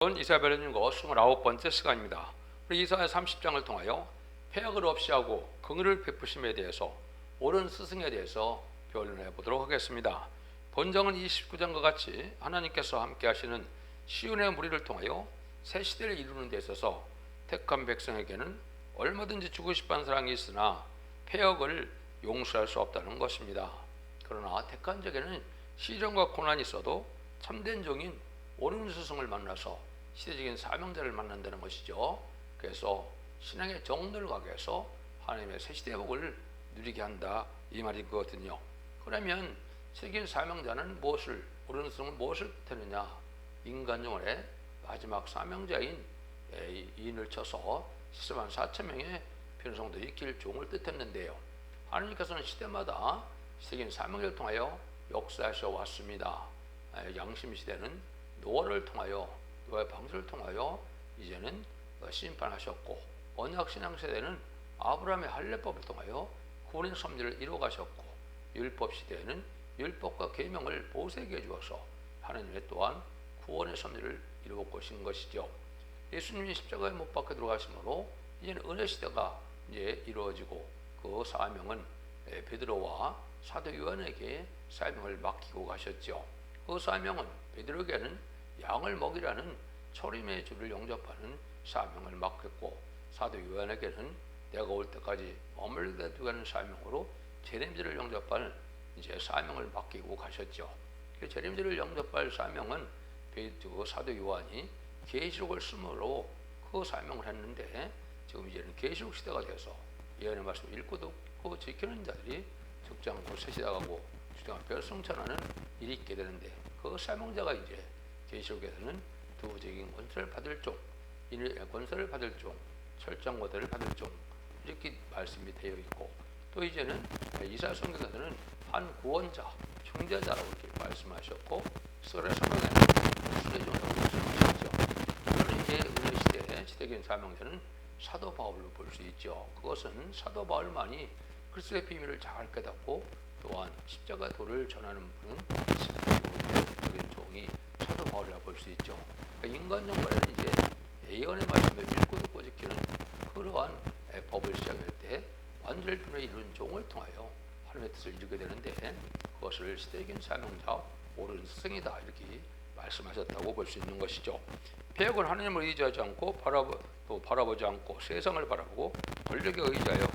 이사벨님과 29번째 시간입니다. 우리 이사야 30장을 통하여 폐역을 없이 하고 긍휼을 베푸심에 대해서 옳은 스승에 대해서 변론해 보도록 하겠습니다. 본정은 29장과 같이 하나님께서 함께 하시는 시온의 무리를 통하여 새 시대를 이루는 데 있어서 택한 백성에게는 얼마든지 주고 싶은 사랑이 있으나 폐역을 용서할 수 없다는 것입니다. 그러나 택한 적에는 시련과 고난이 있어도 참된 종인 옳은 스승을 만나서 시대적인 사명자를 만난다는 것이죠. 그래서 신앙의 정도를 가게 해서 하나님의 새 시대의 복을 누리게 한다, 이 말이거든요. 그러면 세계적인 사명자는 무엇을, 옳은 스승은 무엇을 뜻하느냐? 인간 영혼의 마지막 사명자인 인을 쳐서 14만 4천 명의 편성도의 길 종을 뜻했는데요. 하나님께서는 시대마다 세계적인 사명자를 통하여 역사하셔 왔습니다. 양심 시대는 노아를 통하여, 노아의 방주를 통하여 이제는 심판하셨고, 언약 신앙 세대는 아브라함의 할례법을 통하여 구원의 섭리를 이루어가셨고, 율법 시대에는 율법과 계명을 모세에게 주어서 하나님의 또한 구원의 섭리를 이루어오신 것이죠. 예수님이 십자가에 못 박혀 들어가심으로 이제는 은혜 시대가 이제 이루어지고, 그 사명은 베드로와 사도 요한에게 사명을 맡기고 가셨죠. 그 사명은 베드로에게는 양을 먹이라는 초림의 주를 영접하는 사명을 맡겼고, 사도 요한에게는 내가 올 때까지 머물게 두는 사명으로 재림절을 영접할 이제 사명을 맡기고 가셨죠. 그 재림절을 영접할 사명은 사도 요한이 계시록을 쓰므로 그 사명을 했는데, 지금 이제는 계시록 시대가 돼서 예언의 말씀을 읽고 듣고 지키는 자들이 적지 않고 세시다가고 주장한 별성천하는 일이 있게 되는데, 그 사명자가 이제 계시록에서는 두부적인 권세를 받을 종, 권세를 받을 종, 철장고대를 받을 종, 이렇게 말씀이 되어 있고, 또 이제는 이사야 성경에서는 한 구원자, 중재자라고 이렇게 말씀하셨고, 설의 성경에는 수레종이라고 말씀하셨죠. 그러나 이제 은혜 시대의 시대적인 사명자는 사도 바울로 볼 수 있죠. 그것은 사도 바울만이 그리스도의 비밀을 잘 깨닫고, 또한 십자가 도를 전하는 분은 십자가의 종이 사도 바울이라고 볼 수 있죠. 그러니까 인간 정말에는 이제 예언의 말씀을 읽고 듣고 지키는 그러한 법을 시작할 때 완전히 이룬 종을 통하여 하나님의 뜻을 이루게 되는데, 그것을 시대적인 사명자, 옳은 스승이다, 이렇게 말씀하셨다고 볼 수 있는 것이죠. 폐역은 하나님을 의지하지 않고 바라보지 않고 세상을 바라보고 권력에 의지하여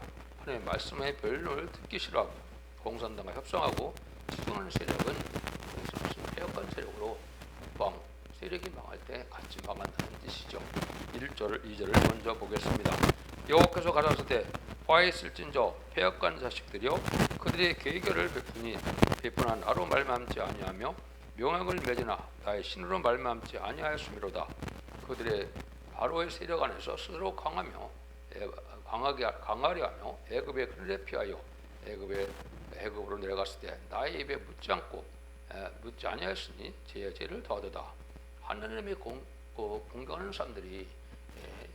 하나님의 말씀의 변론을 듣기 싫어하고 공산당과 협상하고 추구하는 세력은 폐역한 세력으로 국방 세력이 망할 때 같이 망한다는 뜻이죠. 2절을 먼저 보겠습니다. 여호와께서 가라사대 화에 있을진저 폐역한 자식들이여 그들의 계결을 베푸나 나로 말미암지 아니하며 명령을 맺으나 나의 신으로 말미암지 아니하였음이로다. 그들의 바로의 세력 안에서 스스로 강하려 하며 애굽의 그늘에 피하여 애굽으로 내려갔을 때 나의 입에 묻지 아니하였으니 죄의 죄를 더하도다. 하나님의 공경하는 사람들이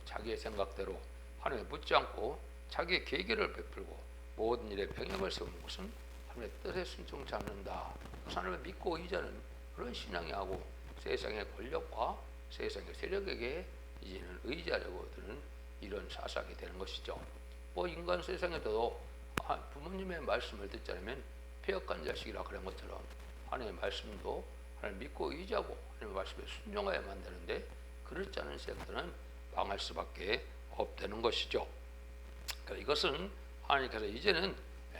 자기의 생각대로 하나님에 묻지 않고 자기의 계계를 베풀고 모든 일에 병역을 세우는 것은 하나님의 뜻에 순종치 않는다. 하나님을 믿고 의지하는 그런 신앙이 하고 세상의 권력과 세상의 세력에게 이제는 의지하려고 드는 이런 사상이 되는 것이죠. 인간 세상에도 부모님의 말씀을 듣지 않으면 폐역한 자식이라 그런 것처럼 하나님의 말씀도 하나님 믿고 의지하고 하나님의 말씀에 순종해야만 되는데, 그렇지 않은 세력들은 망할 수밖에 없다는 것이죠. 이것은 하나님께서 이제는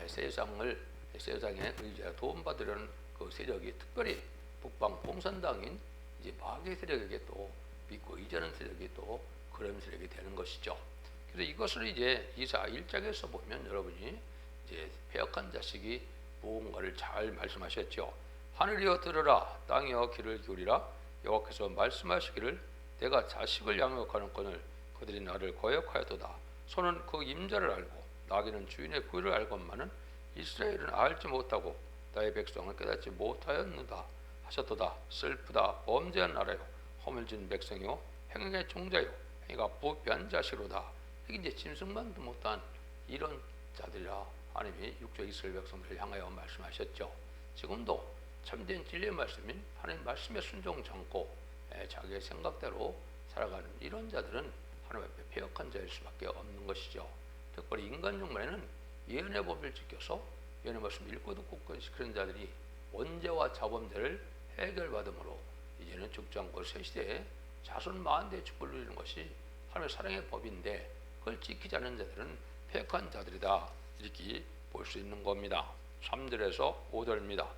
세상에 의지하여 도움받으려는 그 세력이, 특별히 북방 공산당인 이제 마귀 세력에게 또 믿고 의지하는 세력이 또 그런 세력이 되는 것이죠. 그래서 이것을 이제 이사 1장에서 보면 여러분이 이제 폐역한 자식이 무언가를 잘 말씀하셨죠. 하늘이여 들으라, 땅이여 귀를 기울이라. 여호와께서 말씀하시기를 내가 자식을 양육하는건을 그들이 나를 거역하였도다. 소는 그 임자를 알고 나귀는 주인의 부위를 알건만은 이스라엘은 알지 못하고 나의 백성은 깨닫지 못하였느다 하셨도다. 슬프다, 범죄한 나라요, 허물진 백성이요, 행악의 종자요, 행위가 부패한 자식으로다. 이게 이제 짐승만도 못한 이런 자들이라 하나님이 육조 이스라엘 백성들을 향하여 말씀하셨죠. 지금도 참된 진리의 말씀인 하나님 말씀에 순종치 않고 자기의 생각대로 살아가는 이런 자들은 하나님 앞에 패역한 자일 수밖에 없는 것이죠. 특별히 인간 중간에는 예언의 법을 지켜서 예언의 말씀 읽고 듣고 그런 자들이 원죄와 자범죄를 해결받음으로 이제는 죽지 않고 새 시대에 자손 만대의 축복을 누리는 것이 하나님의 사랑의 법인데 그걸 지키지 않는 자들은 패역한 자들이다, 이렇게 볼 수 있는 겁니다. 3절에서 5절입니다.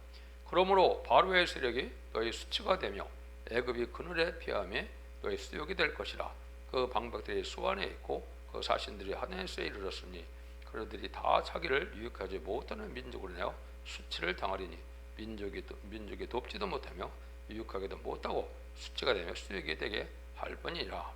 그러므로 바로의 세력이 너희 수치가 되며 애굽이 그늘에 피함에 너희 수욕이 될 것이라. 그 방백들이 수안에 있고 그 사신들이 하네스에 이르렀으니 그들이 다 자기를 유익하지 못하는 민족으로 내어 수치를 당하리니 민족이 돕지도 못하며 유익하게도 못하고 수치가 되며 수욕이 되게 할 뿐이라.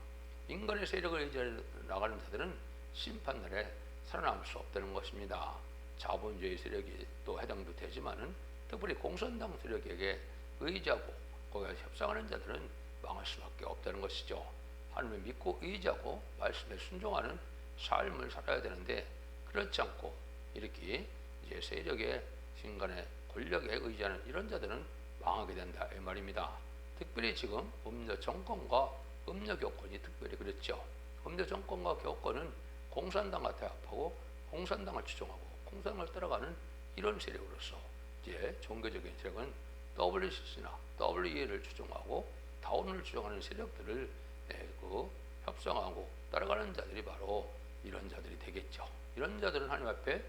인간의 세력을 의지해 나가는 자들은 심판날에 살아남을 수 없다는 것입니다. 자본주의 세력이 또 해당도 되지만은 특별히 공산당 세력에게 의지하고 거기에 협상하는 자들은 망할 수밖에 없다는 것이죠. 하나님을 믿고 의지하고 말씀에 순종하는 삶을 살아야 되는데 그렇지 않고 이렇게 이제 세력의 인간의 권력에 의지하는 이런 자들은 망하게 된다, 이 말입니다. 특별히 지금 음녀 정권과 음녀 교권이 특별히 그렇죠. 음녀 정권과 교권은 공산당과 타협하고 공산당을 추종하고 공산당을 따라가는 이런 세력으로서 이제 종교적인 세력은 WCC나 WE를 추종하고 다원을 추종하는 세력들을 협상하고 따라가는 자들이 바로 이런 자들이 되겠죠. 이런 자들은 하나님 앞에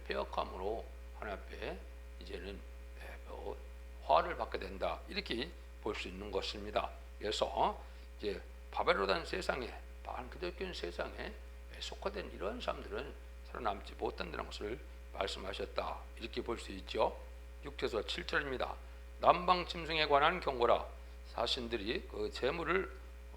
패역함으로 하나님 앞에 이제는 화를 받게 된다, 이렇게 볼 수 있는 것입니다. 그래서 이제 바벨로단 세상에, 반기독교인 세상에 속화된 이런 사람들은 살아남지 못한다는 것을 말씀하셨다, 이렇게 볼 수 있죠. 6절에서 7절입니다. 남방 짐승에 관한 경고라. 사신들이 그 재물을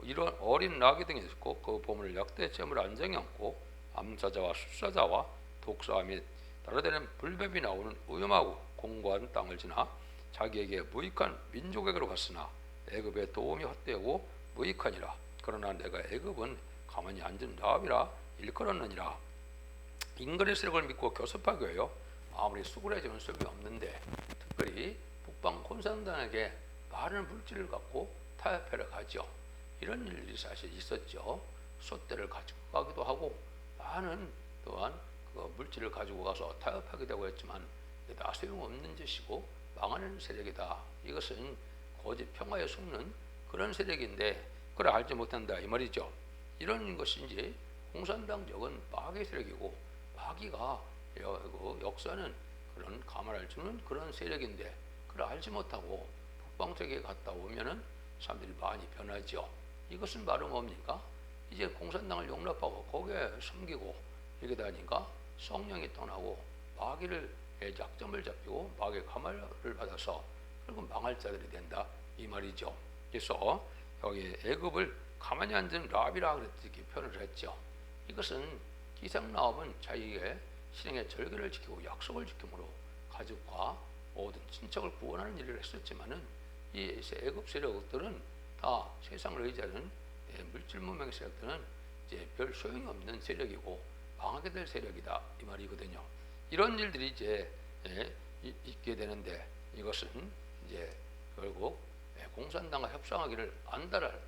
이런 어린 나귀 등에 있고 그 보물을 약대 재물 안정에 얹고 암사자와 숫사자와 독사 및 따라다니는 불뱀이 나오는 위험하고 공고한 땅을 지나 자기에게 무익한 민족에게로 갔으나 애굽의 도움이 헛되고 무익하니라. 그러나 내가 애굽은 가만히 앉은 나비라 일컬었느니라. 인간의 세력을 믿고 교섭하기 위하여 아무리 수그레지면 소용이 없는데 특별히 북방 공산당에게 많은 물질을 갖고 타협하러 가죠. 이런 일들이 사실 있었죠. 솥대를 가지고 가기도 하고 많은 또한 그 물질을 가지고 가서 타협하게 되고 했지만 다 소용없는 짓이고 망하는 세력이다. 이것은 거짓 평화에 속는 그런 세력인데 그걸 알지 못한다, 이 말이죠. 이런 것이 이제 공산당적은 마귀의 세력이고 마귀가 역사는 그런 감화를 주는 그런 세력인데 그걸 알지 못하고 북방 세계에 갔다 오면은 사람들이 많이 변하죠. 이것은 바로 뭡니까? 이제 공산당을 용납하고 거기에 섬기고 이렇게 되니까 성령이 떠나고 마귀를 약점을 잡히고 마귀의 감화를 받아서 결국 망할 자들이 된다, 이 말이죠. 그래서 여기 애굽을 가만히 앉은 라비라 그렇게 표현을 했죠. 이것은 기생라합은 자기의 신앙의 절개를 지키고 약속을 지킴으로 가족과 모든 친척을 구원하는 일을 했었지만은 이 애굽 세력들은 다 세상을 의지하는 물질 문명의 세력들은 이제 별 소용이 없는 세력이고 망하게 될 세력이다, 이 말이거든요. 이런 일들이 이제 있게 되는데 이것은 이제 결국 공산당과 협상하기를 안달하는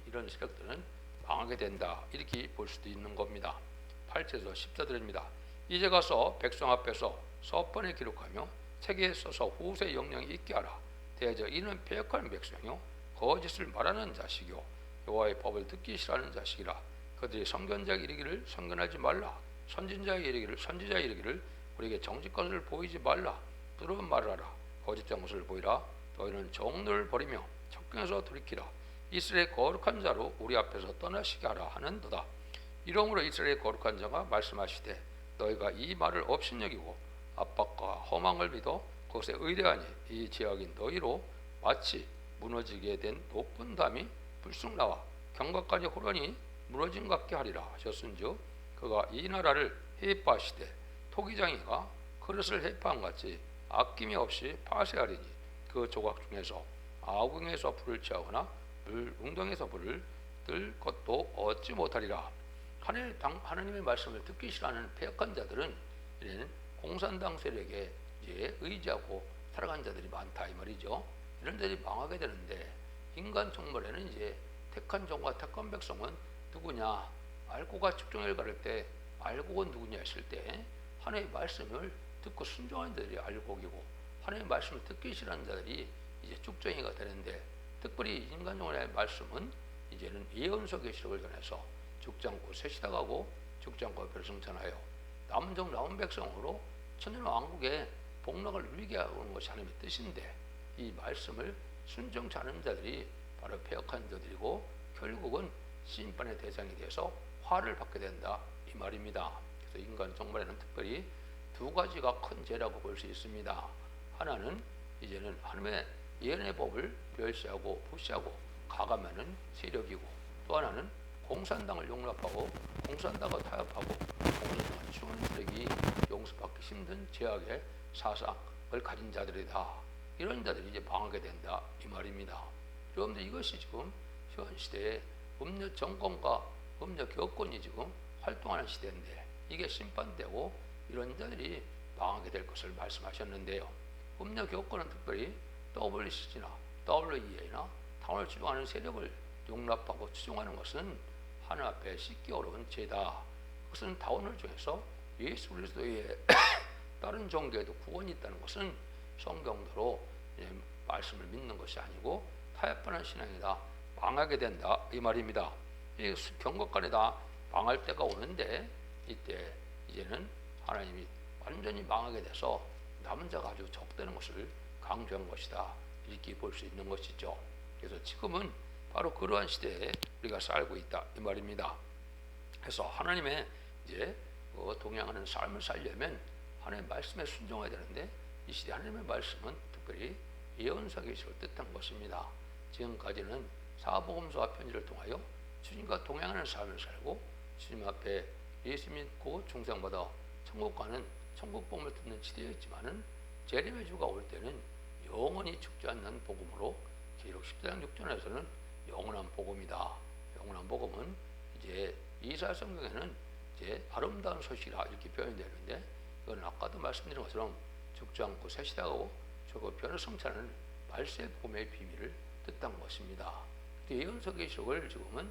이런 세력들은 망하게 된다, 이렇게 볼 수도 있는 겁니다. 8절에서 10절입니다. 이제 가서 백성 앞에서 서번에 기록하며 책에 써서 후세 영령이 있게 하라. 대저 이는 패역하는 백성이요 거짓을 말하는 자식이요 여호와의 법을 듣기 싫어하는 자식이라. 그들이 선견자에게 이르기를 선견하지 말라, 선지자에게 이르기를 선지자에게 이르기를 우리에게 정직것을 보이지 말라. 부드러운 말을 하라. 거짓된 것을 보이라. 너희는 정를 버리며 척경에서 돌이키라. 이스라엘의 거룩한 자로 우리 앞에서 떠나시게 하라 하는도다. 이러므로 이스라엘의 거룩한 자가 말씀하시되 너희가 이 말을 업신여기고 압박과 허망을 믿어 그것에 의뢰하니 이 지역인 너희로 마치 무너지게 된 높은 담이 불쑥 나와 경각까지 호련히 무너진 것 같게 하리라 하셨은즉 그가 이 나라를 해입하시되 토기장이가 그릇을 해입한 같이 아낌이 없이 파쇄하리니 그 조각 중에서 아궁에서 불을 취하거나 물 웅덩에서 불을 뜰 것도 얻지 못하리라. 하나님의 말씀을 듣기 싫어하는 패역한 자들은 이제는 공산당 세력에 이제 의지하고 살아간 자들이 많다, 이 말이죠. 이런 자들이 망하게 되는데 인간 정벌에는 이제 택한 종과 택한 백성은 누구냐? 알고가 측정을 가를 때 알고가 누구냐 했을 때 하나님의 말씀을 듣고 순종하는 자들이 알곡이고 하나님의 말씀을 듣기 싫어하는 자들이 이제 쭉정이가 되는데, 특별히 인간 정벌의 말씀은 이제는 예언서 계시록을 전해서 죽지 않고 셋이다가고 죽지 않고 별성천하여 남은 종 남은 백성으로 천년 왕국의 복락을 누리게 하는 것이 하나님의 뜻인데, 이 말씀을 순종치 않은 자들이 바로 패역한 자들이고 결국은 심판의 대상이 돼서 화를 받게 된다 이 말입니다. 그래서 인간 정말에는 특별히 두 가지가 큰 죄라고 볼 수 있습니다. 하나는 이제는 하나님의 예언의 법을 멸시하고 무시하고 가감하는 세력이고, 또 하나는 공산당을 용납하고 공산당을 타협하고 공산당을 추구하는 세력이 용서받기 힘든 죄악의 사상을 가진 자들이다. 이런 자들이 이제 방하게 된다 이 말입니다. 여러분들, 이것이 지금 현 시대의 음료 정권과 음료 교권이 지금 활동하는 시대인데, 이게 심판되고 이런 자들이 방하게 될 것을 말씀하셨는데요. 음료 교권은 특별히 WCG나 WEA나 당을 추종하는 세력을 용납하고 추종하는 것은 하늘 앞에 씻기 어려운 죄다. 그것은 다원을 중에서 예수 그리스도의 다른 종교에도 구원이 있다는 것은 성경대로 말씀을 믿는 것이 아니고 타협하는 신앙이다. 망하게 된다 이 말입니다. 이 경고간에 다 망할 때가 오는데, 이때 이제는 하나님이 완전히 망하게 돼서 남은 자가 아주 적되는 것을 강조한 것이다 이렇게 볼 수 있는 것이죠. 그래서 지금은 바로 그러한 시대에 우리가 살고 있다 이 말입니다. 그래서 하나님의 이제 동행하는 삶을 살려면 하나님의 말씀에 순종해야 되는데, 이 시대 하나님의 말씀은 특별히 예언서 계시를 뜻한 것입니다. 지금까지는 사복음서와 편지를 통하여 주님과 동행하는 삶을 살고 주님 앞에 예수 믿고 중생받아 천국 가는 천국 복음을 듣는 시대였지만은, 재림의 주가 올 때는 영원히 죽지 않는 복음으로 기록 14장 6절에서는 영원한 복음이다. 영원한 복음은 이제 이사야 성경에는 이제 아름다운 소식이라 이렇게 표현되는데, 이건 아까도 말씀드린 것처럼 죽지 않고 새시다고 저거 변을 성취하는 말세 복음의 비밀을 뜻한 것입니다. 예언서 계시록을 지금은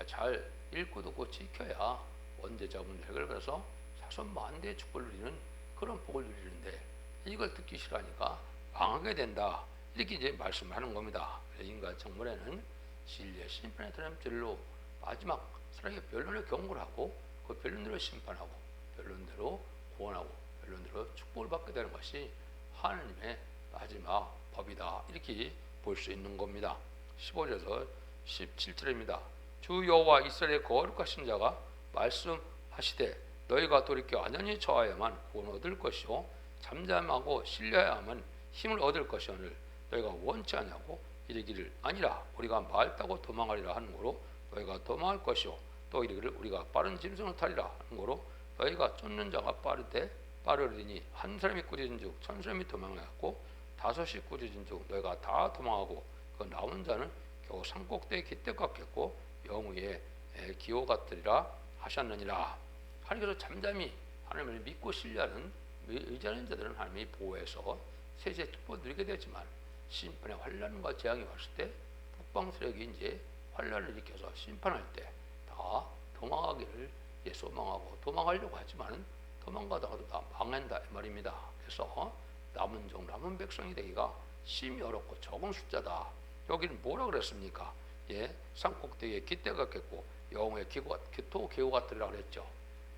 잘 읽고 듣고 지켜야 원죄자분 획을 받아서 자손 만대의 축복을 누리는 그런 복을 누리는데, 이걸 듣기 싫어하니까 망하게 된다 이렇게 이제 말씀하는 겁니다. 인간 정말에는 진리의 심판의 드럼질로 마지막 사랑의 변론을 경고를 하고 그 변론대로 심판하고 변론대로 구원하고 변론대로 축복을 받게 되는 것이 하나님의 마지막 법이다 이렇게 볼 수 있는 겁니다. 15절에서 17절입니다. 주 여호와 이스라엘의 거룩하신 자가 말씀하시되 너희가 돌이켜 완전히 처하여야만 구원 얻을 것이요 잠잠하고 신뢰해야만 힘을 얻을 것이오늘 너희가 원치 아니하고 이르기를 아니라 우리가 말 타고 도망하리라 하는 거로 너희가 도망할 것이요 또 이르기를 우리가 빠른 짐승을 타리라 하는 거로 너희가 쫓는 자가 빠르리니 한 사람이 꾸짖은즉 천 사람이 도망하였고 다섯이 꾸짖은즉 너희가 다 도망하고 그 남은 자는 겨우 산꼭대기 깃대 같겠고 영후의 기호 같으리라 하셨느니라. 하나님께서 잠잠히 하나님을 믿고 신뢰하는 의지하는 자들은 하나님이 보호해서 세세 특보 누리게 되지만, 심판의 환란과 재앙이 왔을 때 북방 세력이 이제 환란을 일으켜서 심판할 때 다 도망하기를 소망하고 도망하려고 하지만 도망가다가도 다 망한다 이 말입니다. 그래서 남은 종 남은 백성이 되기가 심히 어렵고 적은 숫자다. 여기는 뭐라 그랬습니까? 산꼭대기에 깃대 같겠고 영웅의 기토 개호 같으리라 그랬죠.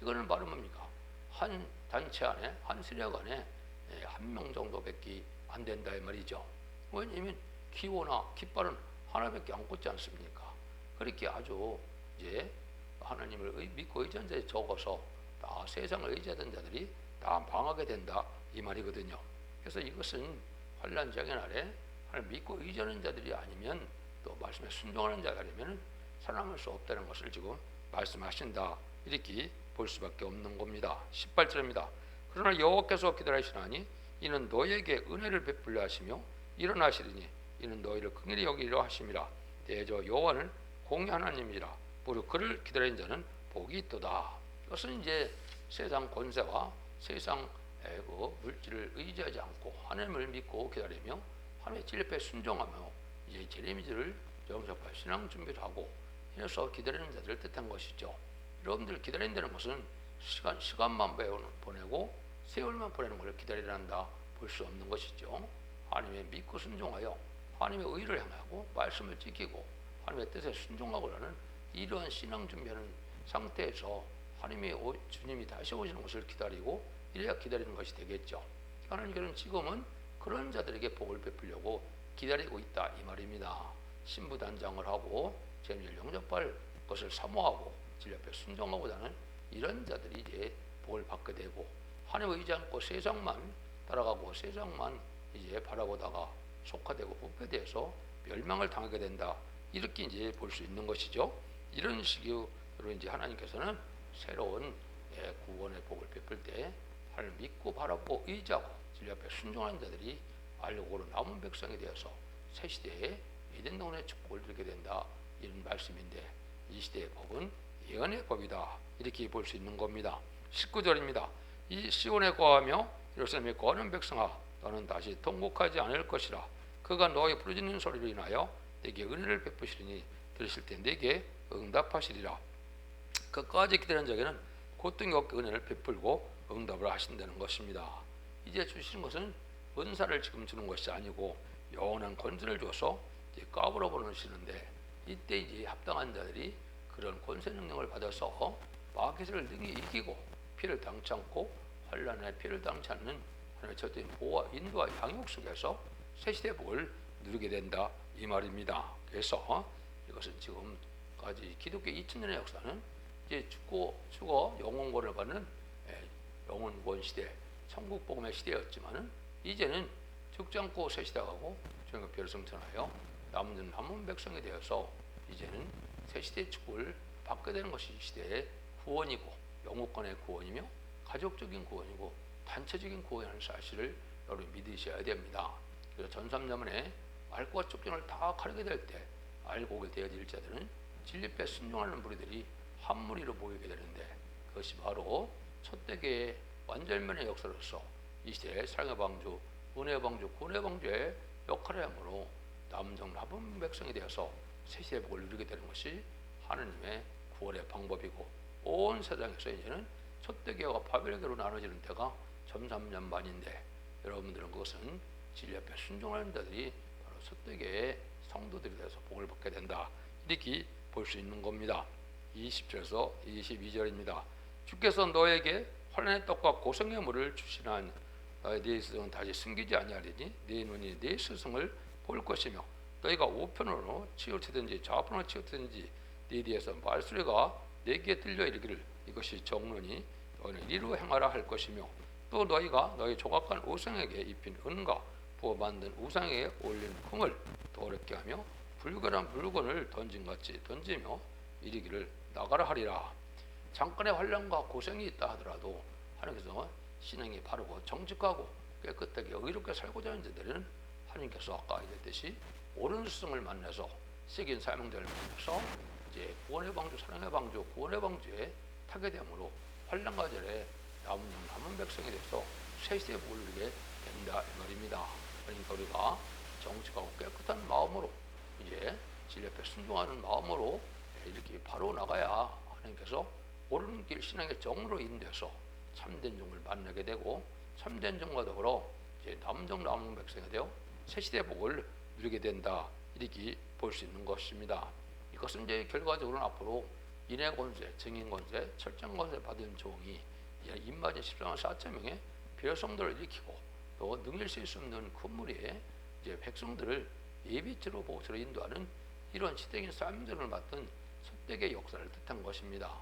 이거는 바로 뭡니까? 한 단체 안에 한 세력 안에 한 명 정도밖에 안 된다 이 말이죠. 왜냐하면 기호나 깃발은 하나밖에 안 꽂지 않습니까? 그렇게 아주 이제 하나님을 믿고 의지한 자에 적어서 다 세상을 의지하던 자들이 다 망하게 된다 이 말이거든요. 그래서 이것은 환란 재앙의 날에 하나님 믿고 의지하는 자들이 아니면, 또 말씀에 순종하는 자가 아니면 살아남을 수 없다는 것을 지금 말씀하신다 이렇게 볼 수밖에 없는 겁니다. 18절입니다. 그러나 여호와께서 기다리시나니 이는 너희에게 은혜를 베풀려 하시며 일어나시리니 이는 너희를 긍휼히 여기려 하심이라. 대저 여호와는 공의 하나님이라. 무릇 그를 기다리는 자는 복이 있도다. 이것은 이제 세상 권세와 세상 물질을 의지하지 않고 하나님을 믿고 기다리며 하나님의 진리에 순종하며 이제 제레미지를 영접할 신앙 준비를 하고 이래서 기다리는 자들을 뜻한 것이죠. 여러분들 기다린다는 것은 시간만 보내고 세월만 보내는 걸 기다리란다 볼 수 없는 것이죠. 하나님의 믿고 순종하여 하나님의 의를 행하고 말씀을 지키고 하나님의 뜻에 순종하고라는 이러한 신앙 준비하는 상태에서 주님이 다시 오시는 것을 기다리고 이래야 기다리는 것이 되겠죠. 하나님께서는 지금은 그런 자들에게 복을 베풀려고 기다리고 있다 이 말입니다. 신부단장을 하고 재미를 영접할 것을 사모하고 진리 앞에 순종하고자 하는 이런 자들이 이제 복을 받게 되고 하나님을 의지 않고 세상만 따라가고 세상만 이제 바라보다가 속화되고 부패돼서 멸망을 당하게 된다. 이렇게 이제 볼 수 있는 것이죠. 이런 식으로 이제 하나님께서는 새로운 구원의 복을 베풀 때 하나님을 믿고 바라보고 의지하고 진리 앞에 순종하는 자들이 알고 남은 백성이 되어서 새 시대에 에덴 동산의 축복을 누리게 된다. 이런 말씀인데 이 시대의 법은 예언의 법이다. 이렇게 볼 수 있는 겁니다. 19절입니다. 이 시온에 거하며 예루살렘에 거하는 백성아 너는 다시 통곡하지 않을 것이라. 그가 너의 부르짖는 소리로 인하여 내게 은혜를 베푸시리니 들으실 때 내게 응답하시리라. 그까지 기다리는 자에게는 고통이 없게 은혜를 베풀고 응답을 하신다는 것입니다. 이제 주시는 것은 은사를 지금 주는 것이 아니고 영원한 권세를 줘서 이제 까불어 보내시는데 이때 이제 합당한 자들이 그런 권세 능력을 받아서 마귀를 능히 이기고 피를 당치 않고 환난에 피를 당치 않는 하나님의 절대적인 보호와 인도와 양육 속에서 새 시대의 복을 누리게 된다 이 말입니다. 그래서 이것은 지금까지 기독교 2000년의 역사는 이제 죽어 영원권을 받는 영원권 시대, 천국 복음의 시대였지만은 이제는 죽지 않고 새 시대 가고 주님의 별을 승천하여 남은 백성이 되어서 이제는 새 시대의 축복을 받게 되는 것이 시대의 구원이고 영국권의 구원이며 가족적인 구원이고 단체적인 구원이라는 사실을 여러분이 믿으셔야 됩니다. 그래서 전삼년에 알과 쫓겨을 다 가르게 될 때 알고 오게 되어질 자들은 진리에 순종하는 무리들이 한 무리로 모이게 되는데 그것이 바로 첫대교의 완전면의 역사로서 이 시대의 사랑의 방주, 은혜의 방주, 구원의 방주의 역할을 함으로 남은 백성이 되어서 새 시대의 복을 누리게 되는 것이 하나님의 구원의 방법이고 온 세상에서 이제는 첫대교가 바벨교로 나눠지는 때가 전삼년 만인데 여러분들은 그것은 진리 앞에 순종하는 자들이 바로 첫대교의 성도들이 되어서 복을 받게 된다. 이렇게 볼 수 있는 겁니다. 20절에서 22절입니다. 주께서 너에게 환난의 떡과 고성의 물을 주시난 네 스승은 다시 숨기지 아니하리니 네 눈이 네 스승을 볼 것이며 너희가 우편으로 치우치든지 좌편으로 치우치든지 네 뒤에서 말소리가 내게 들려 이르기를 이것이 정론이 너희는 이리로 행하라 할 것이며 또 너희가 너희 조각한 우상에게 입힌 은과 부어 만든 우상에게 올린 금을 더럽게 하며 불결한 물건을 던진같이 던지며 이르기를 나가라 하리라. 잠깐의 환난과 고생이 있다 하더라도 하나님께서 신앙이 바르고 정직하고 깨끗하게 의롭게 살고자 하는 자들은 하나님께서 아까 얘기했듯이 옳은 스승을 만나서 새긴 사명자를 만나서 이제 구원의 방주, 사랑의 방주, 구원의 방주에 타게 되므로 환난과 절에 남은 백성이 돼서 새 시대의 복을 누리게 된다 이 말입니다. 그러니까 우리가 정직하고 깨끗한 마음으로 이제 진리 앞에 순종하는 마음으로 이렇게 바로 나가야 하나님께서 옳은 길 신앙의 정으로 인도해서 참된 종을 만나게 되고 참된 종과 더불어 이제 남은 백성이 되어 새 시대의 복을 누리게 된다 이렇게 볼 수 있는 것입니다. 이것은 이제 결과적으로는 앞으로 인해 권세, 증인 권세, 철장 권세 받은 종이 인마제 14만 4천 명의 별성들을 일으키고 또 능일 수 없는 큰 무리에 이제 백성들을 예비죄로 보호처로 인도하는 이런 시대적인 사명들을 맡은 첫대의 역사를 뜻한 것입니다.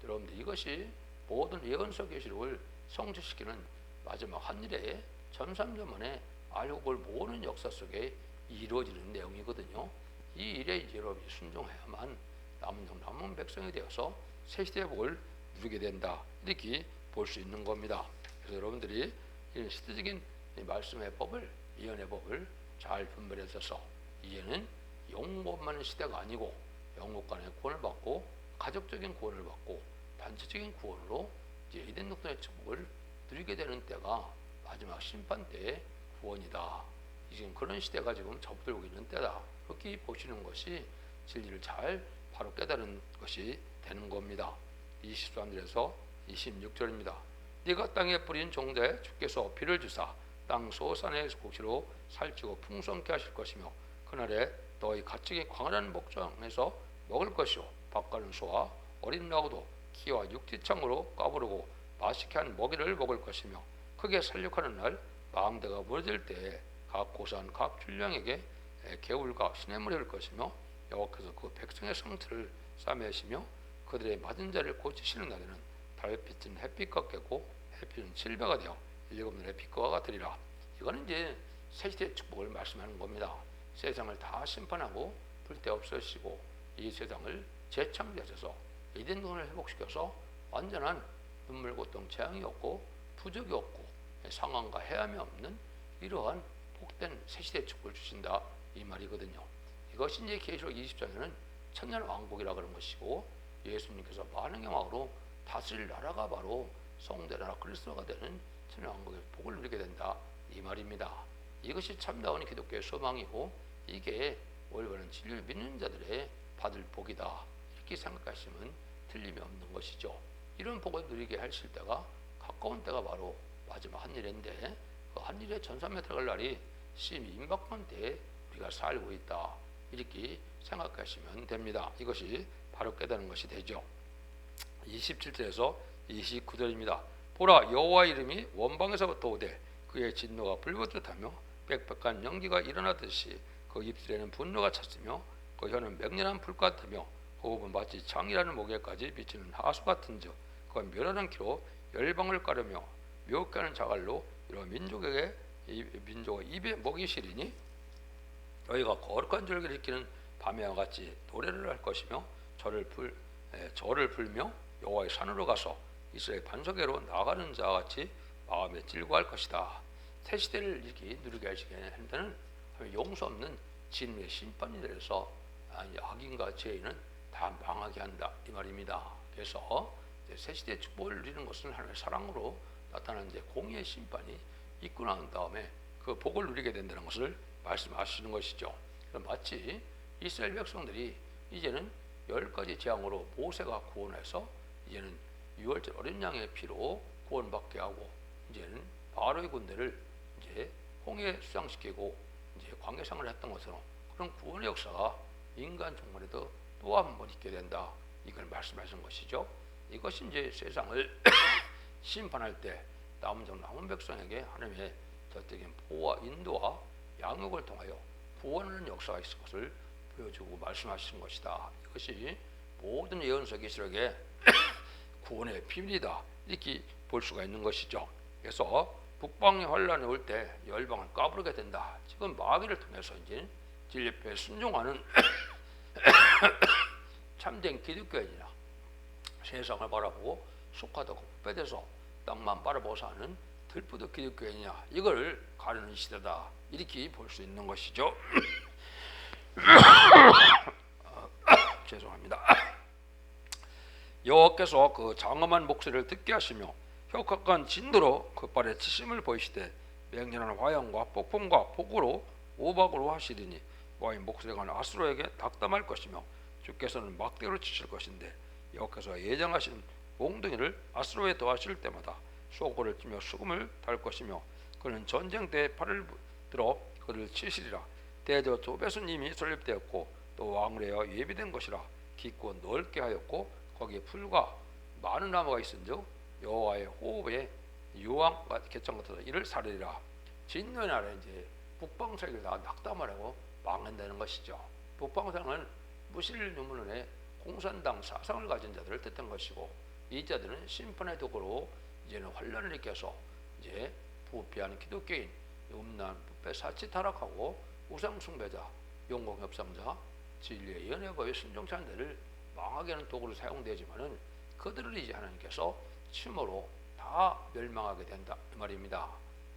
여러분들 이것이 모든 예언서 계시록을 성취시키는 마지막 한 일에 전삼년 만에 알곡을 모으는 역사 속에 이루어지는 내용이거든요. 이 일에 여러분이 순종해야만 남은 백성이 되어서 새 시대의 복을 누리게 된다 이렇게 볼 수 있는 겁니다. 그래서 여러분들이 이런 시대적인 말씀의 법을 예언의 법을 잘 분별해서 이제는 영원만의 시대가 아니고 영국간의 구원을 받고 가족적인 구원을 받고 단체적인 구원으로 이제 에덴 동산의 축복을 누리게 되는 때가 마지막 심판 때의 구원이다. 지금 그런 시대가 지금 접들고 있는 때다. 그렇게 보시는 것이 진리를 잘 바로 깨달은 것이 되는 겁니다. 23절에서 26절입니다. 네가 땅에 뿌린 종자에 주께서 비를 주사 땅 소산의 곡시로 살찌고 풍성케 하실 것이며 그날에 너희 가축이 광활한 목장에서 먹을 것이요 밭가는 소와 어린 나귀도 키와 육지창으로 까부르고 맛있게 한 먹이를 먹을 것이며 크게 살육하는 날 망대가 무너질 때에 각 고산 각 춘령에게 개울과 시냇물이 흘 것이며 여호와께서 그 백성의 상처를 싸매시며 그들의 맞은 자를 고치시는 날에는 달빛은 햇빛과 깨고 햇빛은 칠배가 되어 일곱 날의 빛과 되리라. 이거는 이제 새시대의 축복을 말씀하는 겁니다. 세상을 다 심판하고 불때 없애시고 이 세상을 재창조하셔서 이된 돈을 회복시켜서 완전한 눈물 고통 재앙이 없고 부족이 없고 상황과 해함이 없는 이러한 복된 새시대의 축복을 주신다 이 말이거든요. 이것이 이제 계시록 20장에는 천년 왕국이라 그런 것이고 예수님께서 만왕의 왕으로 다스릴 나라가 바로 성대 나라 그리스도가 되는 천년 왕국의 복을 누리게 된다 이 말입니다. 이것이 참다운 기독교의 소망이고 이게 올바른 진리를 믿는 자들의 받을 복이다 이렇게 생각하시면 틀림이 없는 것이죠. 이런 복을 누리게 하실 때가 가까운 때가 바로 마지막 한일인데 그 한일의 전삼에 들어갈 날이 심히 임박한 때에 우리가 살고 있다 이렇게 생각하시면 됩니다. 이것이 바로 깨닫는 것이 되죠. 27절에서 29절입니다. 보라 여호와 이름이 원방에서부터 오되 그의 진노가 불붙듯하며 빽빽한 연기가 일어나듯이 그 입술에는 분노가 찼으며 그 혀는 맹렬한 불 같으며 그 호흡은 마치 창이라는 목에까지 비치는 하수 같은즉 그 멸하는 키로 열방을 가르며 묘하는 자갈로 이런 민족의 입에 먹이 시리니 너희가 거룩한 절기를 지키는 밤에와 같이 노래를 할 것이며 절을 불며 여호와의 산으로 가서 이스라엘 반석에로 나가는 자와 같이 마음에 즐거워할 것이다. 새 시대를 이렇게 누리게 하시게 하는 데는 용서 없는 진리의 심판이 되어서 악인과 죄인은 다 망하게 한다 이 말입니다. 그래서 새 시대의 축복을 누리는 것은 하나님의 사랑으로 나타나는 공의의 심판이 있고 난 다음에 그 복을 누리게 된다는 것을 말씀하시는 것이죠. 마치 이스라엘 백성들이 이제는 10가지 재앙으로 모세가 구원해서 이제는 6월절 어린 양의 피로 구원받게 하고 이제는 바로의 군대를 이제 홍해에 수장시키고 이제 광해상을 했던 것처럼 그런 구원의 역사가 인간 종말에도 또 한 번 있게 된다. 이걸 말씀하신 것이죠. 이것이 이제 세상을 심판할 때 남은 백성에게 하나님의 저적인 보호와 인도와 양육을 통하여 구원하는 역사가 있을 것을 보여주고 말씀하신 것이다. 이것이 모든 예언서 계시록의 구원의 비밀이다. 이렇게 볼 수가 있는 것이죠. 그래서 북방의 환란이 올 때 열방을 까부르게 된다. 지금 마귀를 통해서 이제 진리표에 순종하는 참된 기독교인이나 세상을 바라보고 속하다고 빼대서 땅만 바라보고 사는 들뿌듯 기독교인이냐 이걸 가르는 시대다 이렇게 볼 수 있는 것이죠. 죄송합니다. 여호와께서 그 장엄한 목소리를 듣게 하시며 혁혁한 진노로 그 발에 치심을 보이시되 맹렬한 화염과 폭풍과 폭우로 오박으로 하시리니 와의 목소리가 아수르에게 닥담할 것이며 주께서는 막대로 치실 것인데 여호와께서 예정하신 몽둥이를 아수르에 더하실 때마다 소고를 찌며 수금을 달 것이며 그는 전쟁 때에 팔을 들어 그를 치시리라. 대저 조배수님이 설립되었고 또 왕래여 예비된 것이라. 깊고 넓게 하였고 거기에 풀과 많은 나무가 있은즉 여호와의 호흡에 유황과 개천 같아서 이를 사르리라. 진노의 날에 이제 북방세계를 다 낙담하라고 망한다는 것이죠. 북방상은 무실 유물론의 공산당 사상을 가진 자들을 뜻한 것이고 이 자들은 심판의 도구로 이제는 환란을 일으켜서 이제 부패하는 기독교인, 음란, 부패, 사치 타락하고 우상 숭배자, 용공 협상자, 진리의 연애법에 순종치 않은 자를 망하게 하는 도구로 사용되지만은 그들을 이제 하나님께서 침으로 다 멸망하게 된다 이 말입니다.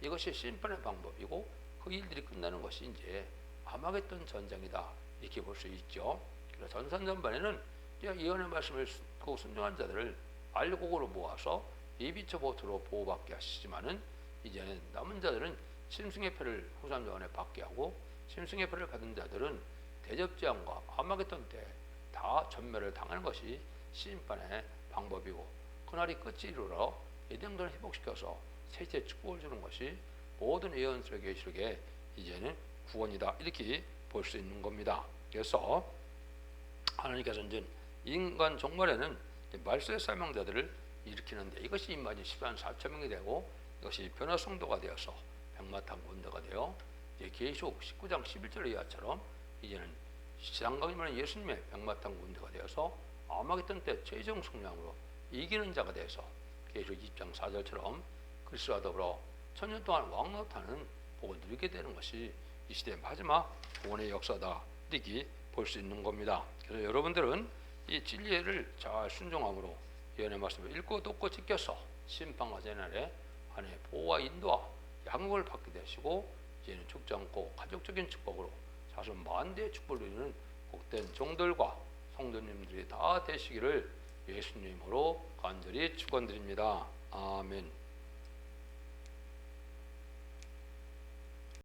이것이 심판의 방법이고 그 일들이 끝나는 것이 이제 아마겟돈 전쟁이다 이렇게 볼 수 있죠. 그래서 전산전반에는 예언의 말씀을 듣고 순종한 자들을 알곡으로 모아서 예비처 보트로 보호받게 하시지만은 이제는 남은 자들은 심승의 패를 후삼자원에 받게 하고 심승의 패를 받은 자들은 대접재앙과 아마겟돈 때 다 전멸을 당하는 것이 심판의 방법이고 그날이 끝이 이르러 에덴전을 회복시켜서 셋째 축복을 주는 것이 모든 예언서의 계시록에 이제는 구원이다 이렇게 볼 수 있는 겁니다. 그래서 하나님께서 이제 인간 종말에는 말세의 사명자들을 일으키는데 이것이 인마지 10만 4천 명이 되고 이것이 변화성도가 되어서 백마탄 군대가 되어 이제 계시록 19장 11절 이하처럼 이제는 시장강이면 예수님의 백마탄 군대가 되어서 아마겟돈 때 최종 승리함으로 이기는 자가 되어서 계시록 20장 4절처럼 그리스도와 더불어 천년 동안 왕노릇하는 복을 누리게 되는 것이 이 시대의 마지막 구원의 역사다 이렇게 볼 수 있는 겁니다. 그래서 여러분들은 이 진리를 잘 순종함으로 예언의 말씀을 읽고 듣고 지켜서 심판과 재난에 한해 보호와 인도와 양육을 받게 되시고 이제는 죽지 않고 가족적인 축복으로 자손 만대의 축복을 누리는 복된 종들과 성도님들이 다 되시기를 예수님으로 간절히 축원드립니다. 아멘.